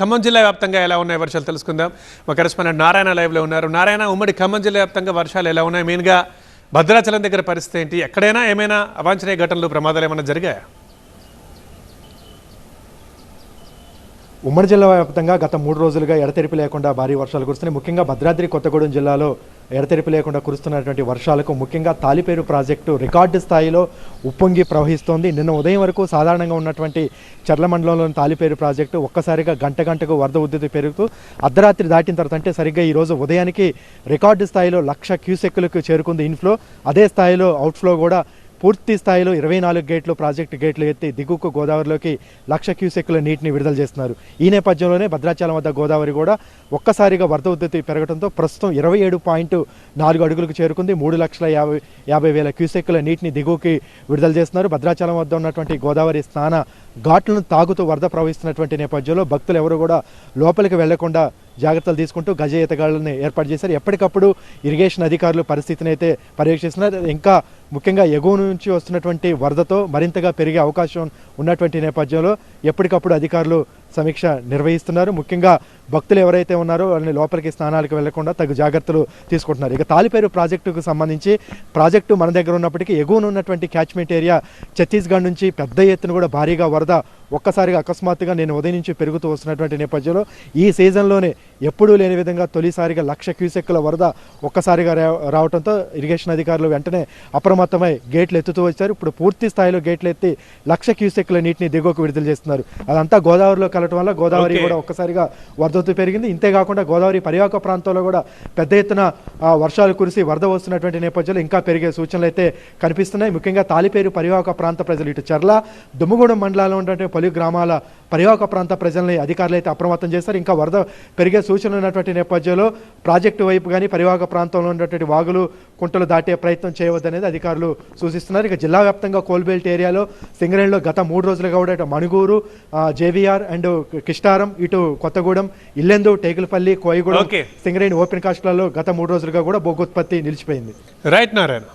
ఖమ్మం జిల్లా వ్యాప్తంగా ఎలా ఉన్నాయి వర్షాలు తెలుసుకుందాం. మా కరెస్పాండెంట్ నారాయణ లైవ్లో ఉన్నారు. నారాయణ, ఉమ్మడి ఖమ్మం జిల్లా వ్యాప్తంగా వర్షాలు ఎలా ఉన్నాయి? మెయిన్గా భద్రాచలం దగ్గర పరిస్థితి ఏంటి? ఎక్కడైనా ఏమైనా అవాంఛనీయ ఘటనలు, ప్రమాదాలు ఏమైనా జరిగాయా? ఉమ్మడి జిల్లా వ్యాప్తంగా గత 3 రోజులుగా ఎడతెరిపి లేకుండా భారీ వర్షాలు కురుస్తున్నాయి. ముఖ్యంగా భద్రాద్రి కొత్తగూడెం జిల్లాలో ఎడతెరిపి లేకుండా కురుస్తున్నటువంటి వర్షాలకు ముఖ్యంగా తాలిపేరు ప్రాజెక్టు రికార్డు స్థాయిలో ఉప్పొంగి ప్రవహిస్తోంది. నిన్న ఉదయం వరకు సాధారణంగా ఉన్నటువంటి చర్ల మండలంలోని తాలిపేరు ప్రాజెక్టు ఒక్కసారిగా గంటకు వరద ఉధృతి పెరుగుతూ అర్ధరాత్రి దాటిన తర్వాత అంటే సరిగ్గా ఈరోజు ఉదయానికి రికార్డు స్థాయిలో 1,00,000 క్యూసెక్కులకు చేరుకుంది ఇన్ఫ్లో. అదే స్థాయిలో అవుట్ఫ్లో కూడా పూర్తి స్థాయిలో 24 గేట్లు ప్రాజెక్టు గేట్లు ఎత్తి దిగువకు గోదావరిలోకి 1,00,000 క్యూసెక్కుల నీటిని విడుదల చేస్తున్నారు. ఈ నేపథ్యంలోనే భద్రాచలం వద్ద గోదావరి కూడా ఒక్కసారిగా వరద ఉధృతి పెరగడంతో ప్రస్తుతం 27.4 అడుగులకు చేరుకుంది. 3,50,000 క్యూసెక్కుల నీటిని దిగువకి విడుదల చేస్తున్నారు. భద్రాచలం వద్ద ఉన్నటువంటి గోదావరి స్నాన ఘాట్లను తాగుతూ వరద ప్రవహిస్తున్నటువంటి నేపథ్యంలో భక్తులు ఎవరు కూడా లోపలికి వెళ్లకుండా జాగ్రత్తలు తీసుకుంటూ గజ ఈతగాళ్లను ఏర్పాటు చేశారు. ఎప్పటికప్పుడు ఇరిగేషన్ అధికారులు పరిస్థితిని అయితే పర్యవేక్షిస్తున్నారు. ఇంకా ముఖ్యంగా ఎగువ నుంచి వస్తున్నటువంటి వరదతో మరింతగా పెరిగే అవకాశం ఉన్నటువంటి నేపథ్యంలో ఎప్పటికప్పుడు అధికారులు సమీక్ష నిర్వహిస్తున్నారు. ముఖ్యంగా భక్తులు ఎవరైతే ఉన్నారో వాళ్ళని లోపలికి స్నానాలకు వెళ్లకుండా తగు జాగ్రత్తలు తీసుకుంటున్నారు. ఇక తాలిపేరు ప్రాజెక్టుకు సంబంధించి ప్రాజెక్టు మన దగ్గర ఉన్నప్పటికీ ఎగువన ఉన్నటువంటి క్యాచ్మెంట్ ఏరియా ఛత్తీస్గఢ్ నుంచి పెద్ద ఎత్తున కూడా భారీగా వరద ఒక్కసారిగా అకస్మాత్తుగా నేను ఉదయం నుంచి పెరుగుతూ వస్తున్నటువంటి నేపథ్యంలో ఈ సీజన్లోనే ఎప్పుడూ లేని విధంగా తొలిసారిగా 1,00,000 క్యూసెక్కుల వరద ఒక్కసారిగా రావడంతో ఇరిగేషన్ అధికారులు వెంటనే అప్రమత్తమై గేట్లు ఎత్తుతూ వచ్చారు. ఇప్పుడు పూర్తి స్థాయిలో గేట్లు ఎత్తి 1,00,000 క్యూసెక్కుల నీటిని దిగువకు విడుదల చేస్తున్నారు. అదంతా గోదావరిలో కలవటం వల్ల గోదావరి కూడా ఒక్కసారిగా వరదొత్తు పెరిగింది. ఇంతేకాకుండా గోదావరి పరివాహక ప్రాంతంలో కూడా పెద్ద ఎత్తున వర్షాలు కురిసి వరద వస్తున్నటువంటి నేపథ్యంలో ఇంకా పెరిగే సూచనలు అయితే కనిపిస్తున్నాయి. ముఖ్యంగా తాలిపేరు పరివాహక ప్రాంత ప్రజలు ఇటు చర్ల, దుమ్మగూడెం మండలాల్లో ఉన్నటువంటి పలు గ్రామాల పరివాహక ప్రాంత ప్రజల్ని అధికారులు అయితే అప్రమత్తం చేస్తారు. ఇంకా వరద పెరిగే సూచనలు ఉన్నటువంటి నేపథ్యంలో ప్రాజెక్టు వైపు కానీ పరివాహక ప్రాంతంలో ఉన్నటువంటి వాగులు, కుంటలు దాటే ప్రయత్నం చేయవద్దనేది అధికారులు సూచిస్తున్నారు. ఇక జిల్లా వ్యాప్తంగా కోల్బెల్ట్ ఏరియాలో సింగరేణిలో గత 3 రోజులుగా కూడా ఇటు మణుగూరు, జేవీఆర్ అండ్ కిష్టారం, ఇటు కొత్తగూడెం, ఇల్లెందు, టేకులపల్లి, కోయగూడెం సింగరేణి ఓపెన్ కాస్ట్లలో గత 3 రోజులుగా కూడా బొగ్గు ఉత్పత్తి నిలిచిపోయింది. రైట్ నారాయణ.